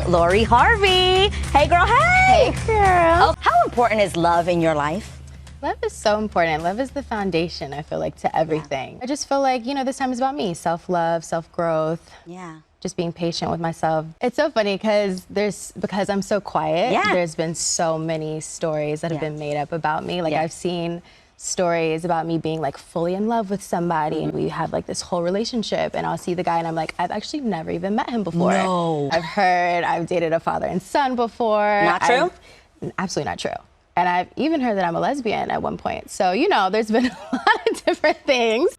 Lori Harvey. Hey girl, hey! Hey girl. Oh, how important is love in your life? Love is so important. Love is the foundation, I feel like, to everything. I just feel like, you know, this time is about me. Self-love, self-growth. Yeah. Just being patient with myself. It's so funny because I'm so quiet, there's been so many stories that have been made up about me. Like I've seen stories about me being like fully in love with somebody and we have like this whole relationship and I'll see the guy and I'm like, I've actually never even met him before. No. I've heard I've dated a father and son before. Not true? Absolutely not true. And I've even heard that I'm a lesbian at one point. So, you know, there's been a lot of different things.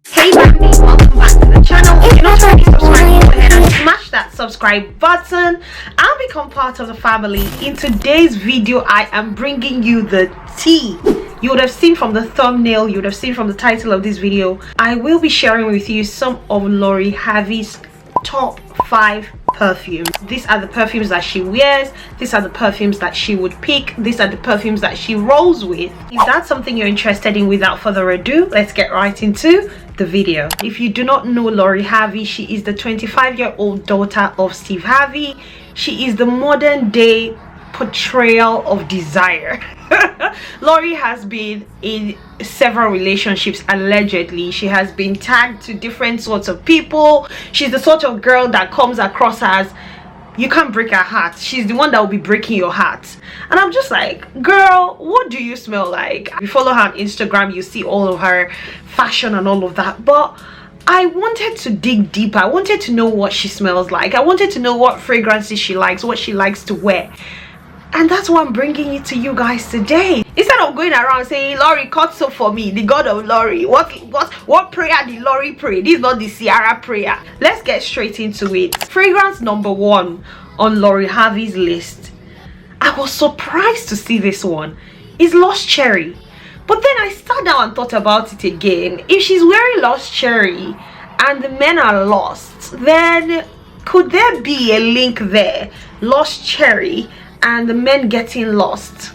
Hey Brandy, welcome back to the channel. If you're not already subscribed, go ahead and smash that subscribe button and become part of the family. In today's video, I am bringing you the tea. You would have seen from the thumbnail, you would have seen from the title of this video, I will be sharing with you some of Lori Harvey's top 5 perfumes. These are the perfumes that she wears, these are the perfumes that she would pick, these are the perfumes that she rolls with. If that's something you're interested in, without further ado, let's get right into the video. If you do not know Lori Harvey, she is the 25-year-old daughter of Steve Harvey. She is the modern day portrayal of desire. Lori has been in several relationships allegedly. She has been tagged to different sorts of people. She's the sort of girl that comes across as you can't break her heart. She's the one that will be breaking your heart. And I'm just like, girl, what do you smell like? You follow her on Instagram, you see all of her fashion and all of that, but I wanted to dig deeper. I wanted to know what she smells like. I wanted to know what fragrances she likes, what she likes to wear. And that's why I'm bringing it to you guys today. Instead of going around saying, Lori, cut soap for me, the god of Lori. What prayer did Lori pray? This is not the Ciara prayer. Let's get straight into it. Fragrance number 1 on Lori Harvey's list. I was surprised to see this one. Is Lost Cherry. But then I sat down and thought about it again. If she's wearing Lost Cherry and the men are lost, then could there be a link there? Lost Cherry and the men getting lost.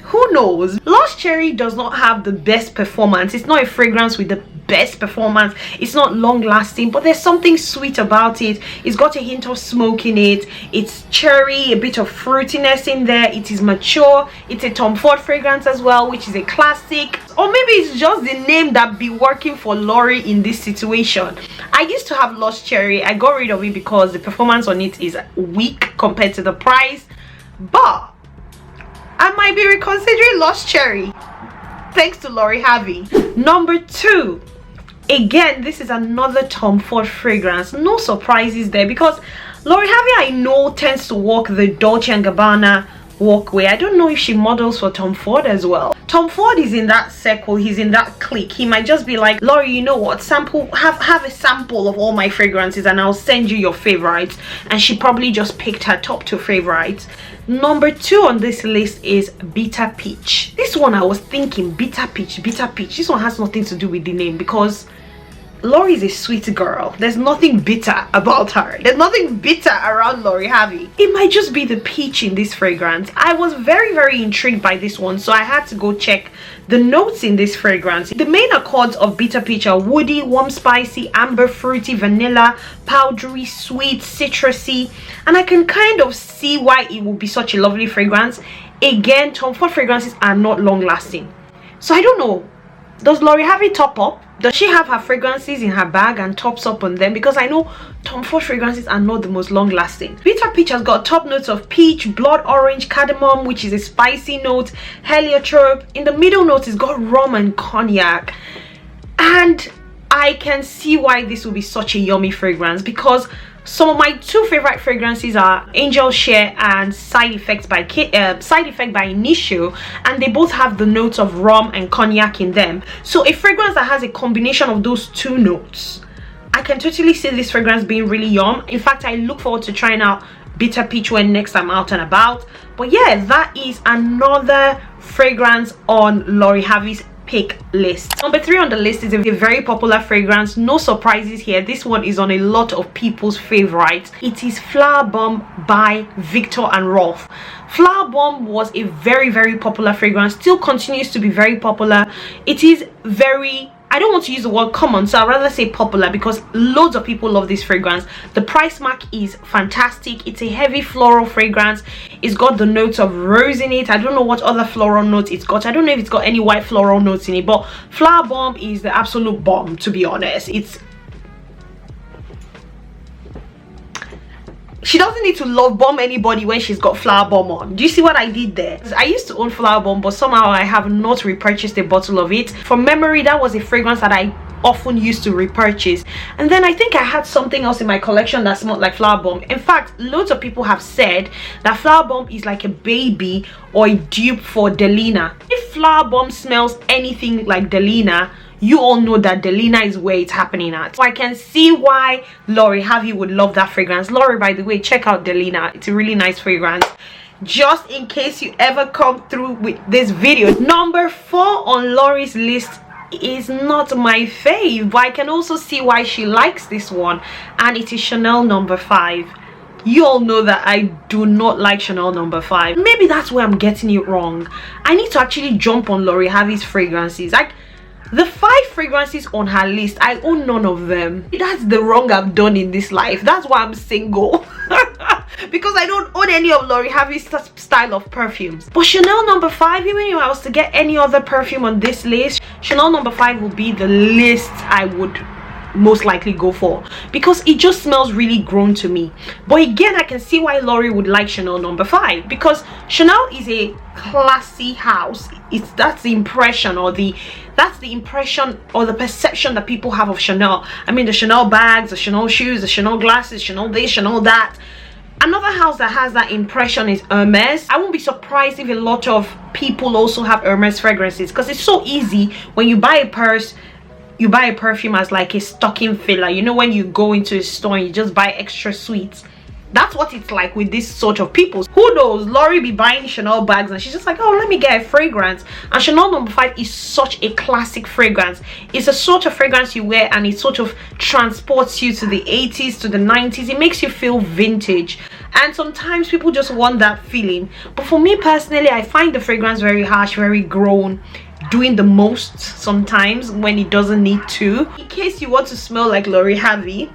Who knows? Lost Cherry does not have the best performance. It's not a fragrance with the best performance. It's not long lasting, but there's something sweet about it. It's got a hint of smoke in it. It's cherry, a bit of fruitiness in there. It is mature. It's a tomford fragrance as well, which is a classic. Or maybe it's just the name that be working for Lori in this situation. I used to have Lost Cherry. I got rid of it because the performance on it is weak compared to the price. But I might be reconsidering Lost Cherry thanks to Lori Harvey. Number 2, again, this is another tomford fragrance. No surprises there because Lori Harvey, I know, tends to walk the Dolce & Gabbana walkway. I don't know if she models for tomford as well. Tomford is in that circle, he's in that clique. He might just be like, Lori, you know what, have a sample of all my fragrances and I'll send you your favorites. And she probably just picked her top 2 favorites. Number 2 on this list is Bitter Peach. This one I was thinking, Bitter Peach. This one has nothing to do with the name because Lori is a sweet girl. There's nothing bitter about her. There's nothing bitter around Lori Harvey. It might just be the peach in this fragrance. I was very intrigued by this one, so I had to go check the notes in this fragrance. The main accords of Bitter Peach are woody, warm, spicy, amber, fruity, vanilla, powdery, sweet, citrusy, and I can kind of see why it would be such a lovely fragrance. Again, tomford fragrances are not long lasting, so I don't know. Does Lori Harvey top up? Does she have her fragrances in her bag and tops up on them? Because I know tomford fragrances are not the most long lasting. Bitter Peach has got top notes of peach, blood orange, cardamom, which is a spicy note, heliotrope. In the middle note, it's got rum and cognac. And I can see why this will be such a yummy fragrance because some of my 2 favorite fragrances are Angel Share and Side Effect by Initio, and they both have the notes of rum and cognac in them. So a fragrance that has a combination of those 2 notes, I can totally see this fragrance being really yum. In fact, I look forward to trying out Bitter Peach when next I'm out and about. But yeah, that is another fragrance on Lori Harvey's pick list. Number 3 on the list is a very popular fragrance. No surprises here. This one is on a lot of people's favorites. It is Flowerbomb by Viktor and Rolf. Flowerbomb was a very popular fragrance, still continues to be very popular. It is very I don't want to use the word common, so I'd rather say popular, because loads of people love this fragrance. The price mark is fantastic. It's a heavy floral fragrance. It's got the notes of rose in it. I don't know what other floral notes it's got. I don't know if it's got any white floral notes in it, but Flowerbomb is the absolute bomb, to be honest. She doesn't need to love bomb anybody when she's got Flowerbomb on. Do you see what I did there? I used to own Flowerbomb, but somehow I have not repurchased a bottle of it. From memory, that was a fragrance that I often used to repurchase. And then I think I had something else in my collection that smelled like Flowerbomb. In fact, loads of people have said that Flowerbomb is like a baby or a dupe for Delina. If Flowerbomb smells anything like Delina, you all know that Delina is where it's happening at. So I can see why Harvey would love that fragrance. Lori, by the way, check out Delina. It's a really nice fragrance. Just in case you ever come through with this video. Number 4 on Lori's list is not my fave, but I can also see why she likes this one, and it is Chanel number 5. You all know that I do not like Chanel number 5. Maybe that's where I'm getting it wrong. I need to actually jump on Harvey's fragrances. Like, the 5 fragrances on her list, I own none of them. That's the wrong I've done in this life. That's why I'm single. Because I don't own any of Harvey's style of perfumes. But Chanel number 5, even if I was to get any other perfume on this list, Chanel number 5 would be the list I would most likely go for, because it just smells really grown to me. But again, I can see why Lori would like Chanel number 5, because Chanel is a classy house. That's the impression or the perception that people have of Chanel. I mean, the Chanel bags, the Chanel shoes, the Chanel glasses, Chanel this, Chanel that. Another house that has that impression is Hermes. I won't be surprised if a lot of people also have Hermes fragrances, because it's so easy. When you buy a purse, you buy a perfume as like a stocking filler. You know, when you go into a store and you just buy extra sweets. That's what it's like with this sort of people. Who knows, Lori be buying Chanel bags and she's just like, oh, let me get a fragrance. And Chanel number 5 is such a classic fragrance. It's a sort of fragrance you wear and it sort of transports you to the 80s, to the 90s. It makes you feel vintage. And sometimes people just want that feeling. But for me personally, I find the fragrance very harsh, very grown, doing the most sometimes when it doesn't need to. In case you want to smell like Harvey,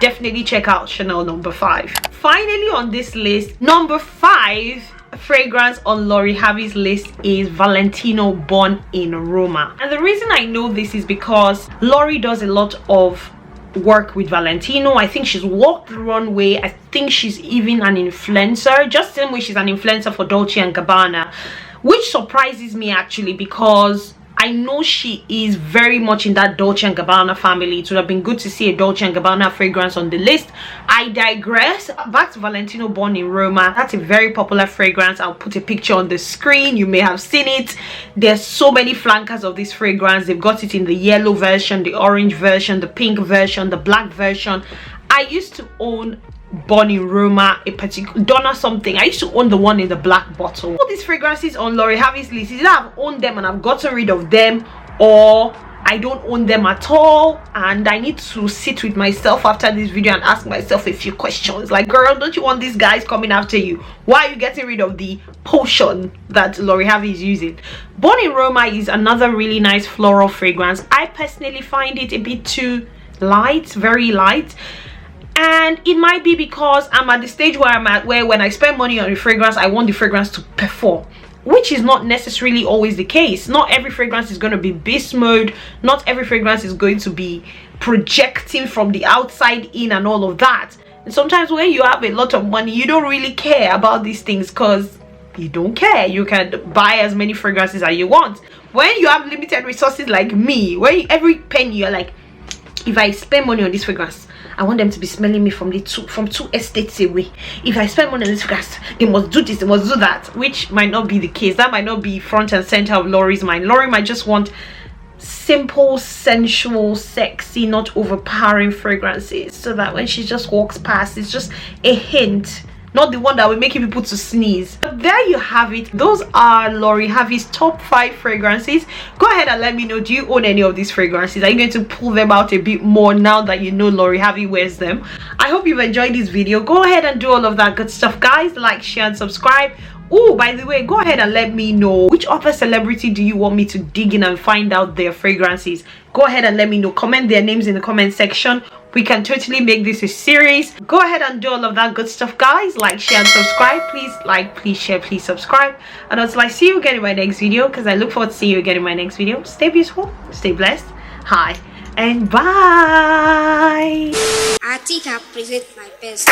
definitely check out Chanel number 5. Finally on this list, number 5 fragrance on Harvey's list is Valentino Born in Roma. And the reason I know this is because Lori does a lot of work with Valentino. I think she's walked the runway. I think she's even an influencer, just the same way she's an influencer for Dolce & Gabbana, which surprises me actually, because I know she is very much in that Dolce & Gabbana family. It would have been good to see a Dolce & Gabbana fragrance on the list. I digress. Back to Valentino Born in Roma. That's a very popular fragrance. I'll put a picture on the screen. You may have seen it. There's so many flankers of this fragrance. They've got it in the yellow version, the orange version, the pink version, the black version. I used to own Born in Roma, a particular Donna something. I used to own the one in the black bottle. All these fragrances on Harvey's list, either I've owned them and I've gotten rid of them, or I don't own them at all, and I need to sit with myself after this video and ask myself a few questions like, girl, don't you want these guys coming after you? Why are you getting rid of the potion that Harvey is using? Born in Roma is another really nice floral fragrance. I personally find it a bit too light, very light. And it might be because I'm at the stage where I'm at, where when I spend money on a fragrance, I want the fragrance to perform, which is not necessarily always the case. Not every fragrance is going to be beast mode. Not every fragrance is going to be projecting from the outside in and all of that. And sometimes when you have a lot of money, you don't really care about these things because you don't care. You can buy as many fragrances as you want. When you have limited resources like me, where every penny you're like, if I spend money on this fragrance, I want them to be smelling me from two estates away. If I spend money on this fragrance, they must do this, they must do that, which might not be the case. That might not be front and center of Lori's mind. Lori might just want simple, sensual, sexy, not overpowering fragrances, so that when she just walks past, it's just a hint, not the one that will make people to sneeze. But there you have it. Those are Harvey's top 5 fragrances. Go ahead and let me know, do you own any of these fragrances? Are you going to pull them out a bit more now that you know Harvey wears them? I hope you've enjoyed this video. Go ahead and do all of that good stuff, guys. Like, share and subscribe. Oh, by the way, go ahead and let me know which other celebrity do you want me to dig in and find out their fragrances. Go ahead and let me know. Comment their names in the comment section. We can totally make this a series. Go ahead and do all of that good stuff, guys. Like, share, and subscribe. Please like, please share, please subscribe. And until I see you again in my next video, because I look forward to seeing you again in my next video. Stay beautiful, stay blessed. Hi and bye. I think I present my best.